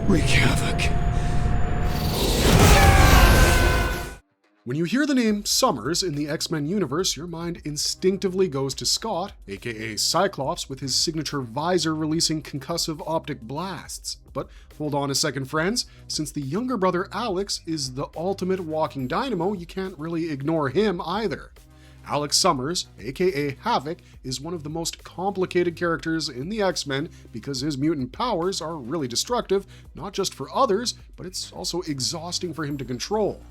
Wreak havoc. When you hear the name Summers in the X-Men universe, your mind instinctively goes to Scott, aka Cyclops, with his signature visor releasing concussive optic blasts. But hold on a second, friends. Since the younger brother Alex is the ultimate walking dynamo, you can't really ignore him either. Alex Summers, aka Havoc, is one of the most complicated characters in the X-Men because his mutant powers are really destructive, not just for others, but it's also exhausting for him to control.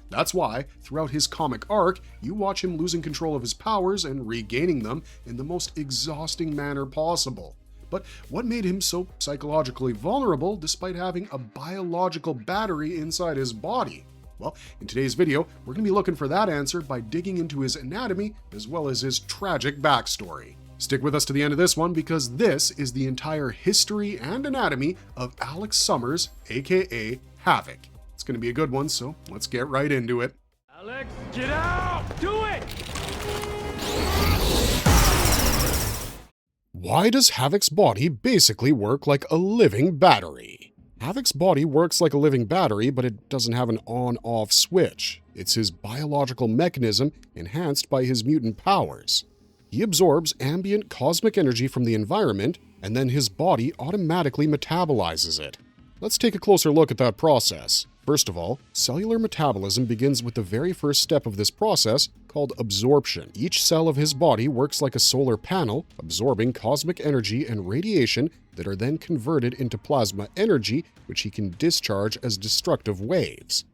That's why, throughout his comic arc, you watch him losing control of his powers and regaining them in the most exhausting manner possible. But what made him so psychologically vulnerable despite having a biological battery inside his body? Well, in today's video, we're going to be looking for that answer by digging into his anatomy as well as his tragic backstory. Stick with us to the end of this one because this is the entire history and anatomy of Alex Summers, aka Havoc. It's going to be a good one, so let's get right into it. Alex, get out! Do it! Why does Havoc's body basically work like a living battery? Havoc's body works like a living battery, but it doesn't have an on-off switch. It's his biological mechanism enhanced by his mutant powers. He absorbs ambient cosmic energy from the environment, and then his body automatically metabolizes it. Let's take a closer look at that process. First of all, cellular metabolism begins with the very first step of this process, called absorption. Each cell of his body works like a solar panel, absorbing cosmic energy and radiation that are then converted into plasma energy, which he can discharge as destructive waves.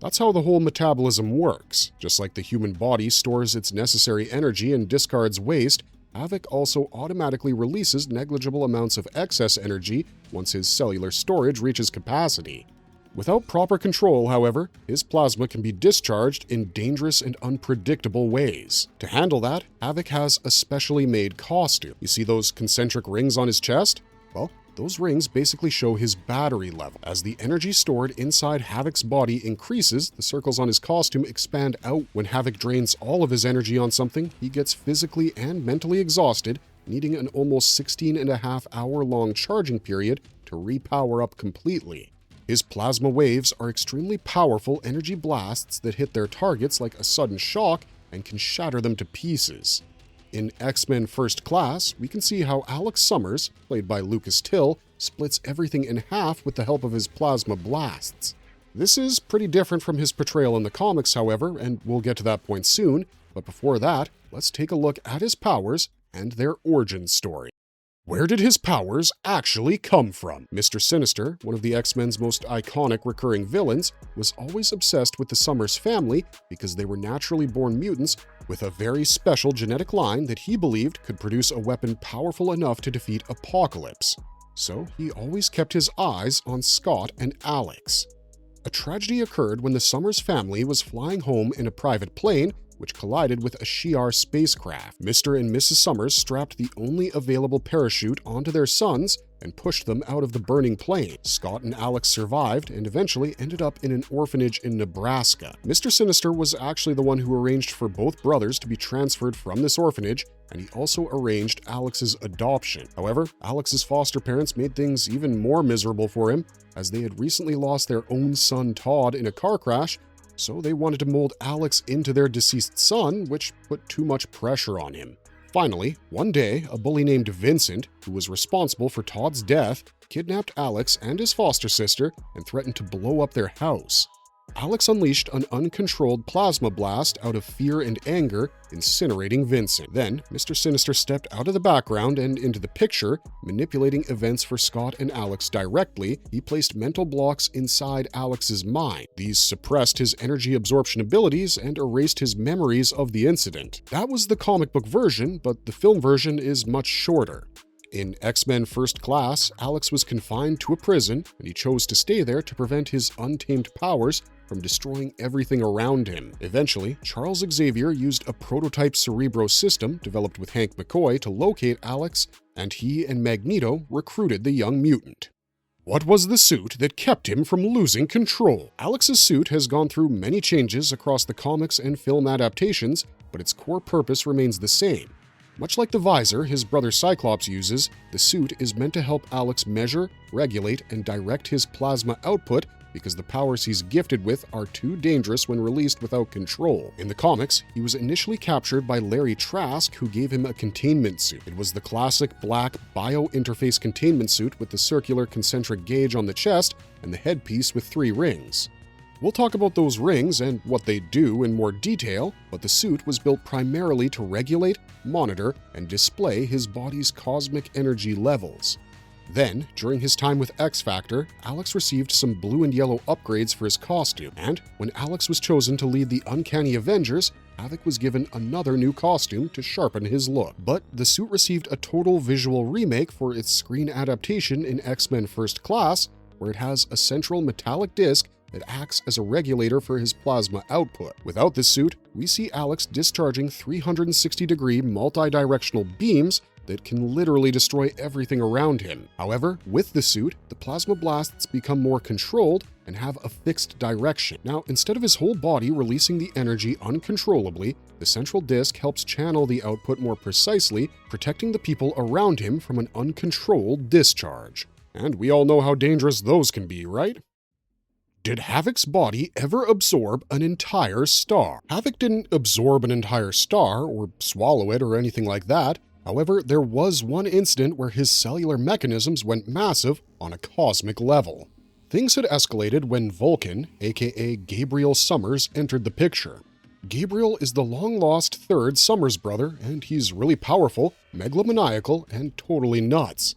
That's how the whole metabolism works. Just like the human body stores its necessary energy and discards waste, Havoc also automatically releases negligible amounts of excess energy once his cellular storage reaches capacity. Without proper control, however, his plasma can be discharged in dangerous and unpredictable ways. To handle that, Havoc has a specially made costume. You see those concentric rings on his chest? Well, those rings basically show his battery level. As the energy stored inside Havoc's body increases, the circles on his costume expand out. When Havoc drains all of his energy on something, he gets physically and mentally exhausted, needing an almost 16.5-hour-long charging period to repower up completely. His plasma waves are extremely powerful energy blasts that hit their targets like a sudden shock and can shatter them to pieces. In X-Men First Class, we can see how Alex Summers, played by Lucas Till, splits everything in half with the help of his plasma blasts. This is pretty different from his portrayal in the comics, however, and we'll get to that point soon, but before that, let's take a look at his powers and their origin story. Where did his powers actually come from? Mr. Sinister, one of the X-Men's most iconic recurring villains, was always obsessed with the Summers family because they were naturally born mutants with a very special genetic line that he believed could produce a weapon powerful enough to defeat Apocalypse. So he always kept his eyes on Scott and Alex. A tragedy occurred when the Summers family was flying home in a private plane which collided with a Shi'ar spacecraft. Mr. and Mrs. Summers strapped the only available parachute onto their sons and pushed them out of the burning plane. Scott and Alex survived and eventually ended up in an orphanage in Nebraska. Mr. Sinister was actually the one who arranged for both brothers to be transferred from this orphanage, and he also arranged Alex's adoption. However, Alex's foster parents made things even more miserable for him, as they had recently lost their own son Todd in a car crash, so they wanted to mold Alex into their deceased son, which put too much pressure on him. Finally, one day, a bully named Vincent, who was responsible for Todd's death, kidnapped Alex and his foster sister and threatened to blow up their house. Alex unleashed an uncontrolled plasma blast out of fear and anger, incinerating Vincent. Then, Mr. Sinister stepped out of the background and into the picture, manipulating events for Scott and Alex directly. He placed mental blocks inside Alex's mind. These suppressed his energy absorption abilities and erased his memories of the incident. That was the comic book version, but the film version is much shorter. In X-Men First Class, Alex was confined to a prison, and he chose to stay there to prevent his untamed powers from destroying everything around him. Eventually, Charles Xavier used a prototype Cerebro system developed with Hank McCoy to locate Alex, and he and Magneto recruited the young mutant. What was the suit that kept him from losing control? Alex's suit has gone through many changes across the comics and film adaptations, but its core purpose remains the same. Much like the visor his brother Cyclops uses, the suit is meant to help Alex measure, regulate, and direct his plasma output because the powers he's gifted with are too dangerous when released without control. In the comics, he was initially captured by Larry Trask, who gave him a containment suit. It was the classic black bio-interface containment suit with the circular concentric gauge on the chest and the headpiece with 3 rings. We'll talk about those rings and what they do in more detail, but the suit was built primarily to regulate, monitor, and display his body's cosmic energy levels. Then, during his time with X-Factor, Alex received some blue and yellow upgrades for his costume, and when Alex was chosen to lead the Uncanny Avengers, Havok was given another new costume to sharpen his look. But the suit received a total visual remake for its screen adaptation in X-Men First Class, where it has a central metallic disc that acts as a regulator for his plasma output. Without this suit, we see Alex discharging 360-degree multi-directional beams that can literally destroy everything around him. However, with the suit, the plasma blasts become more controlled and have a fixed direction. Now, instead of his whole body releasing the energy uncontrollably, the central disc helps channel the output more precisely, protecting the people around him from an uncontrolled discharge. And we all know how dangerous those can be, right? Did Havok's body ever absorb an entire star? Havok didn't absorb an entire star or swallow it or anything like that. However, there was one incident where his cellular mechanisms went massive on a cosmic level. Things had escalated when Vulcan, aka Gabriel Summers, entered the picture. Gabriel is the long-lost third Summers brother, and he's really powerful, megalomaniacal, and totally nuts.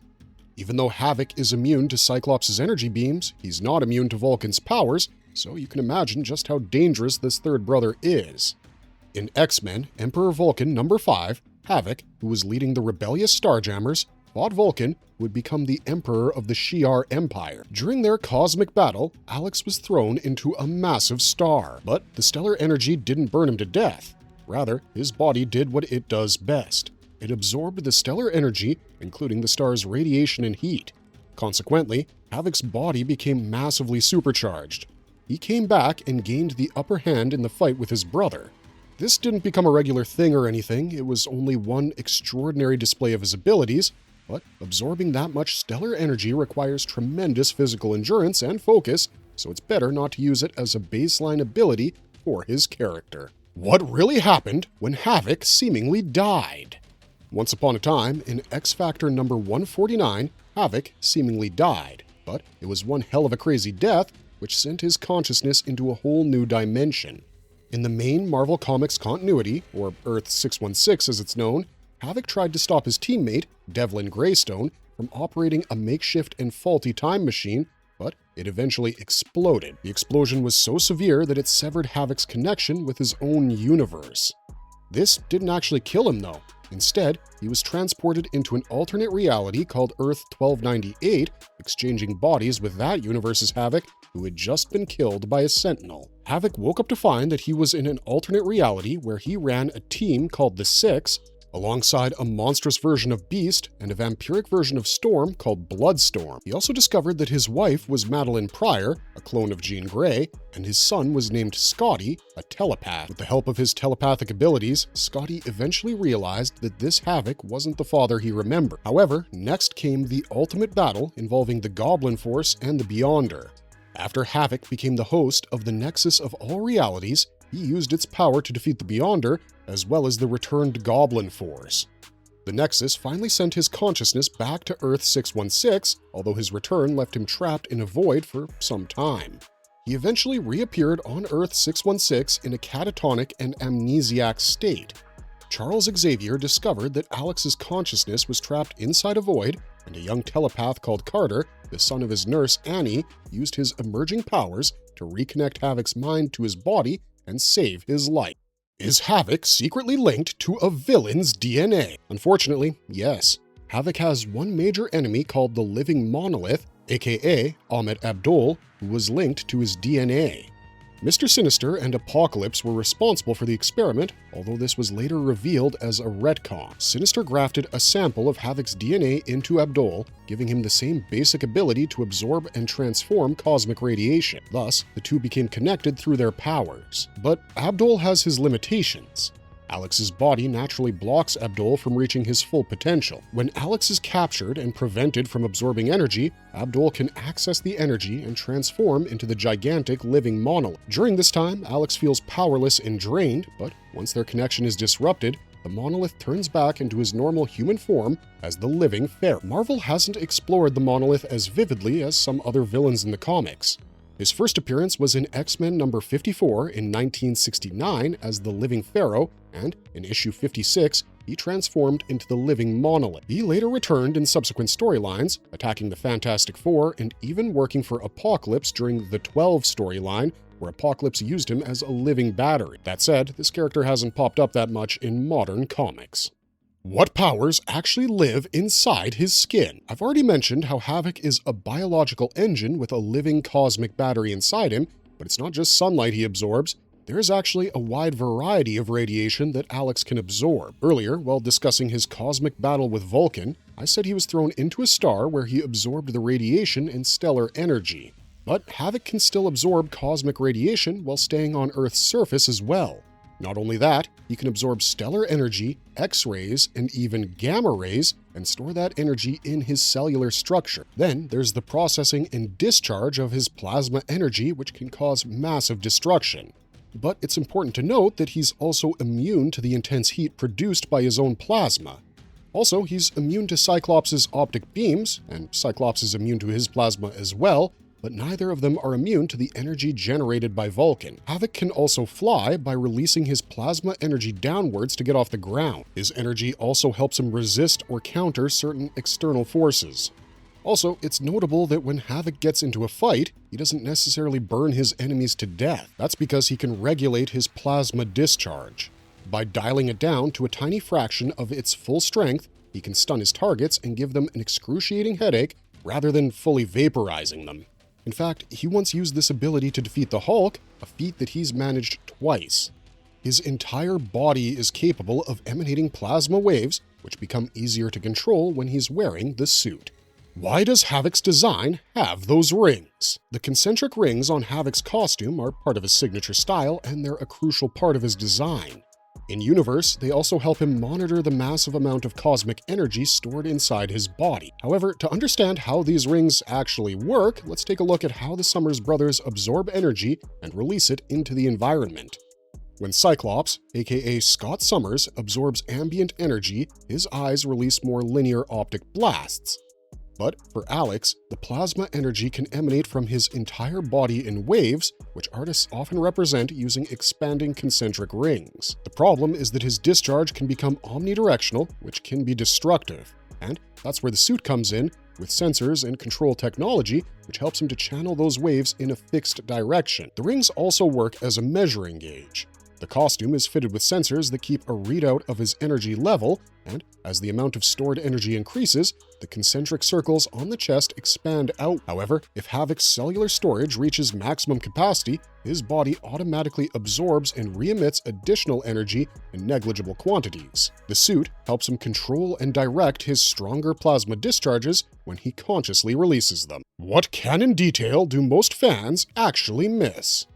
Even though Havok is immune to Cyclops' energy beams, he's not immune to Vulcan's powers, so you can imagine just how dangerous this third brother is. In X-Men, Emperor Vulcan number 5, Havok, who was leading the rebellious Starjammers, fought Vulcan, who would become the Emperor of the Shi'ar Empire. During their cosmic battle, Alex was thrown into a massive star, but the stellar energy didn't burn him to death. Rather, his body did what it does best. It absorbed the stellar energy, including the star's radiation and heat. Consequently, Havok's body became massively supercharged. He came back and gained the upper hand in the fight with his brother. This didn't become a regular thing or anything, it was only one extraordinary display of his abilities, but absorbing that much stellar energy requires tremendous physical endurance and focus, so it's better not to use it as a baseline ability for his character. What really happened when Havok seemingly died? Once upon a time, in X-Factor number 149, Havok seemingly died, but it was one hell of a crazy death which sent his consciousness into a whole new dimension. In the main Marvel Comics continuity, or Earth 616 as it's known, Havok tried to stop his teammate, Devlin Greystone, from operating a makeshift and faulty time machine, but it eventually exploded. The explosion was so severe that it severed Havok's connection with his own universe. This didn't actually kill him, though. Instead, he was transported into an alternate reality called Earth 1298, exchanging bodies with that universe's Havok, who had just been killed by a Sentinel. Havok woke up to find that he was in an alternate reality where he ran a team called the Six, alongside a monstrous version of Beast and a vampiric version of Storm called Bloodstorm. He also discovered that his wife was Madeline Pryor, a clone of Jean Grey, and his son was named Scotty, a telepath. With the help of his telepathic abilities, Scotty eventually realized that this Havok wasn't the father he remembered. However, next came the ultimate battle involving the Goblin Force and the Beyonder. After Havok became the host of the Nexus of All Realities, he used its power to defeat the Beyonder, as well as the returned Goblin Force. The Nexus finally sent his consciousness back to Earth 616, although his return left him trapped in a void for some time. He eventually reappeared on Earth 616 in a catatonic and amnesiac state. Charles Xavier discovered that Alex's consciousness was trapped inside a void, and a young telepath called Carter, the son of his nurse Annie, used his emerging powers to reconnect Havok's mind to his body and save his life. Is Havok secretly linked to a villain's DNA? Unfortunately, yes. Havok has one major enemy called the Living Monolith, aka Ahmet Abdul, who was linked to his DNA. Mr. Sinister and Apocalypse were responsible for the experiment, although this was later revealed as a retcon. Sinister grafted a sample of Havok's DNA into Abdul, giving him the same basic ability to absorb and transform cosmic radiation. Thus, the two became connected through their powers. But Abdul has his limitations. Alex's body naturally blocks Abdul from reaching his full potential. When Alex is captured and prevented from absorbing energy, Abdul can access the energy and transform into the gigantic Living Monolith. During this time, Alex feels powerless and drained, but once their connection is disrupted, the monolith turns back into his normal human form as the Living Pharaoh. Marvel hasn't explored the monolith as vividly as some other villains in the comics. His first appearance was in X-Men number 54 in 1969 as the Living Pharaoh, and in issue 56, he transformed into the Living Monolith. He later returned in subsequent storylines, attacking the Fantastic Four and even working for Apocalypse during the 12 storyline, where Apocalypse used him as a living battery. That said, this character hasn't popped up that much in modern comics. What powers actually live inside his skin? I've already mentioned how Havok is a biological engine with a living cosmic battery inside him, but it's not just sunlight he absorbs. There is actually a wide variety of radiation that Alex can absorb. Earlier, while discussing his cosmic battle with Vulcan, I said he was thrown into a star where he absorbed the radiation and stellar energy. But Havok can still absorb cosmic radiation while staying on Earth's surface as well. Not only that, he can absorb stellar energy, X-rays, and even gamma rays, and store that energy in his cellular structure. Then there's the processing and discharge of his plasma energy, which can cause massive destruction. But it's important to note that he's also immune to the intense heat produced by his own plasma. Also, he's immune to Cyclops' optic beams, and Cyclops is immune to his plasma as well, but neither of them are immune to the energy generated by Vulcan. Havok can also fly by releasing his plasma energy downwards to get off the ground. His energy also helps him resist or counter certain external forces. Also, it's notable that when Havok gets into a fight, he doesn't necessarily burn his enemies to death. That's because he can regulate his plasma discharge. By dialing it down to a tiny fraction of its full strength, he can stun his targets and give them an excruciating headache rather than fully vaporizing them. In fact, he once used this ability to defeat the Hulk, a feat that he's managed twice. His entire body is capable of emanating plasma waves, which become easier to control when he's wearing the suit. Why does Havok's design have those rings? The concentric rings on Havok's costume are part of his signature style, and they're a crucial part of his design. In-universe, they also help him monitor the massive amount of cosmic energy stored inside his body. However, to understand how these rings actually work, let's take a look at how the Summers brothers absorb energy and release it into the environment. When Cyclops, aka Scott Summers, absorbs ambient energy, his eyes release more linear optic blasts. But for Alex, the plasma energy can emanate from his entire body in waves, which artists often represent using expanding concentric rings. The problem is that his discharge can become omnidirectional, which can be destructive. And that's where the suit comes in, with sensors and control technology, which helps him to channel those waves in a fixed direction. The rings also work as a measuring gauge. The costume is fitted with sensors that keep a readout of his energy level, and as the amount of stored energy increases, the concentric circles on the chest expand out. However, if Havok's cellular storage reaches maximum capacity, his body automatically absorbs and re-emits additional energy in negligible quantities. The suit helps him control and direct his stronger plasma discharges when he consciously releases them. What canon detail do most fans actually miss?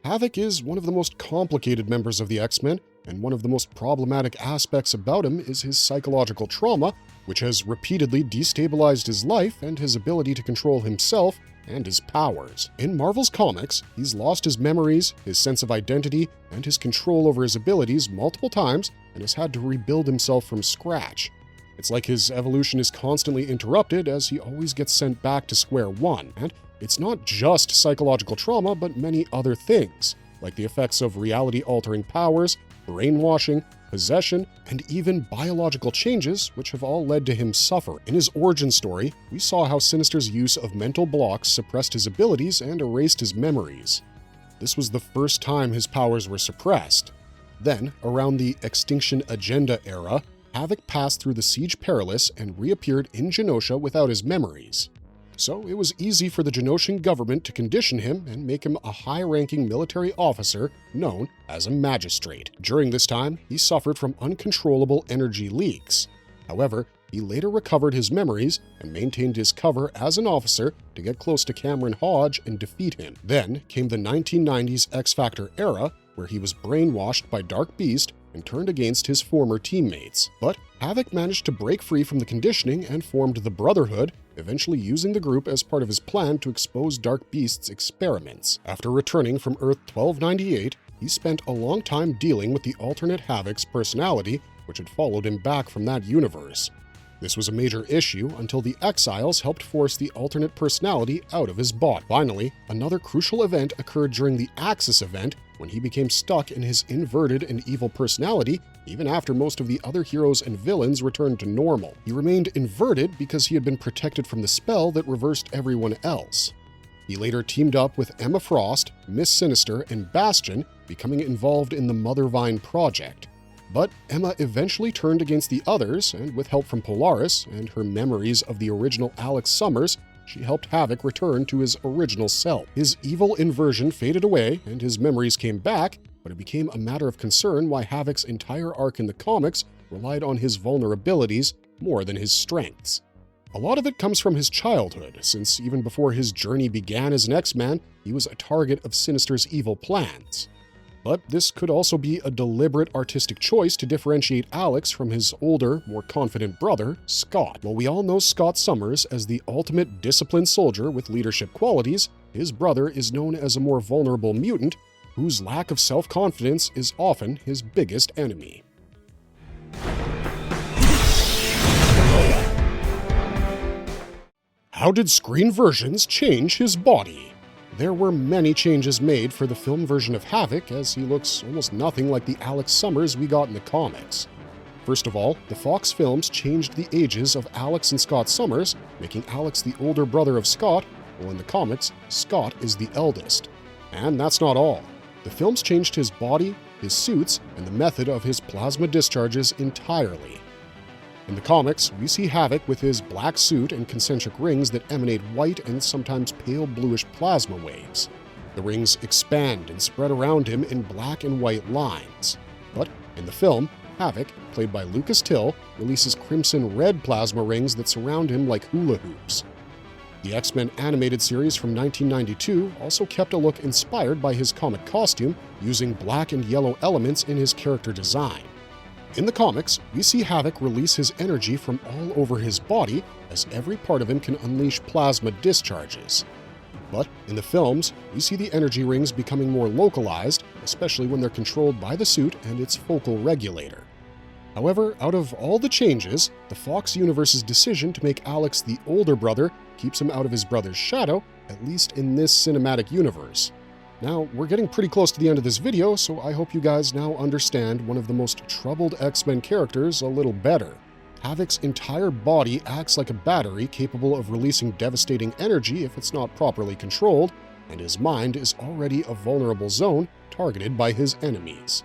Havok is one of the most complicated members of the X-Men, and one of the most problematic aspects about him is his psychological trauma, which has repeatedly destabilized his life and his ability to control himself and his powers. In Marvel's comics, he's lost his memories, his sense of identity, and his control over his abilities multiple times and has had to rebuild himself from scratch. It's like his evolution is constantly interrupted as he always gets sent back to square one, and it's not just psychological trauma, but many other things, like the effects of reality-altering powers, brainwashing, possession, and even biological changes, which have all led to him suffer. In his origin story, we saw how Sinister's use of mental blocks suppressed his abilities and erased his memories. This was the first time his powers were suppressed. Then, around the Extinction Agenda era, Havok passed through the Siege Perilous and reappeared in Genosha without his memories. So it was easy for the Genosian government to condition him and make him a high-ranking military officer known as a magistrate. During this time, he suffered from uncontrollable energy leaks. However, he later recovered his memories and maintained his cover as an officer to get close to Cameron Hodge and defeat him. Then came the 1990s X-Factor era, where he was brainwashed by Dark Beast and turned against his former teammates. But Havok managed to break free from the conditioning and formed the Brotherhood, eventually using the group as part of his plan to expose Dark Beast's experiments. After returning from Earth 1298, he spent a long time dealing with the alternate Havok's personality, which had followed him back from that universe. This was a major issue until the Exiles helped force the alternate personality out of his body. Finally, another crucial event occurred during the Axis event when he became stuck in his inverted and evil personality even after most of the other heroes and villains returned to normal. He remained inverted because he had been protected from the spell that reversed everyone else. He later teamed up with Emma Frost, Miss Sinister, and Bastion, becoming involved in the Mother Vine project. But Emma eventually turned against the others, and with help from Polaris and her memories of the original Alex Summers, she helped Havok return to his original self. His evil inversion faded away, and his memories came back, but it became a matter of concern why Havok's entire arc in the comics relied on his vulnerabilities more than his strengths. A lot of it comes from his childhood, since even before his journey began as an X-Man, he was a target of Sinister's evil plans. But this could also be a deliberate artistic choice to differentiate Alex from his older, more confident brother, Scott. While we all know Scott Summers as the ultimate disciplined soldier with leadership qualities, his brother is known as a more vulnerable mutant whose lack of self-confidence is often his biggest enemy. How did screen versions change his body? There were many changes made for the film version of Havok, as he looks almost nothing like the Alex Summers we got in the comics. First of all, the Fox films changed the ages of Alex and Scott Summers, making Alex the older brother of Scott, while in the comics, Scott is the eldest. And that's not all. The films changed his body, his suits, and the method of his plasma discharges entirely. In the comics, we see Havok with his black suit and concentric rings that emanate white and sometimes pale bluish plasma waves. The rings expand and spread around him in black and white lines. But in the film, Havok, played by Lucas Till, releases crimson red plasma rings that surround him like hula hoops. The X-Men animated series from 1992 also kept a look inspired by his comic costume, using black and yellow elements in his character design. In the comics, we see Havok release his energy from all over his body, as every part of him can unleash plasma discharges. But in the films, we see the energy rings becoming more localized, especially when they're controlled by the suit and its focal regulator. However, out of all the changes, the Fox universe's decision to make Alex the older brother keeps him out of his brother's shadow, at least in this cinematic universe. Now, we're getting pretty close to the end of this video, so I hope you guys now understand one of the most troubled X-Men characters a little better. Havok's entire body acts like a battery capable of releasing devastating energy if it's not properly controlled, and his mind is already a vulnerable zone targeted by his enemies.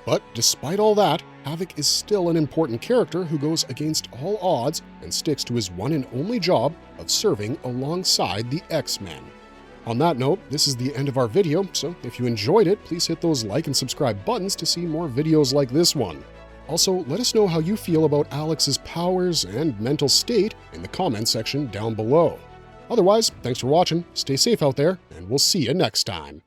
But despite all that, Havok is still an important character who goes against all odds and sticks to his one and only job of serving alongside the X-Men. On that note, this is the end of our video, so if you enjoyed it, please hit those like and subscribe buttons to see more videos like this one. Also, let us know how you feel about Alex's powers and mental state in the comment section down below. Otherwise, thanks for watching, stay safe out there, and we'll see you next time.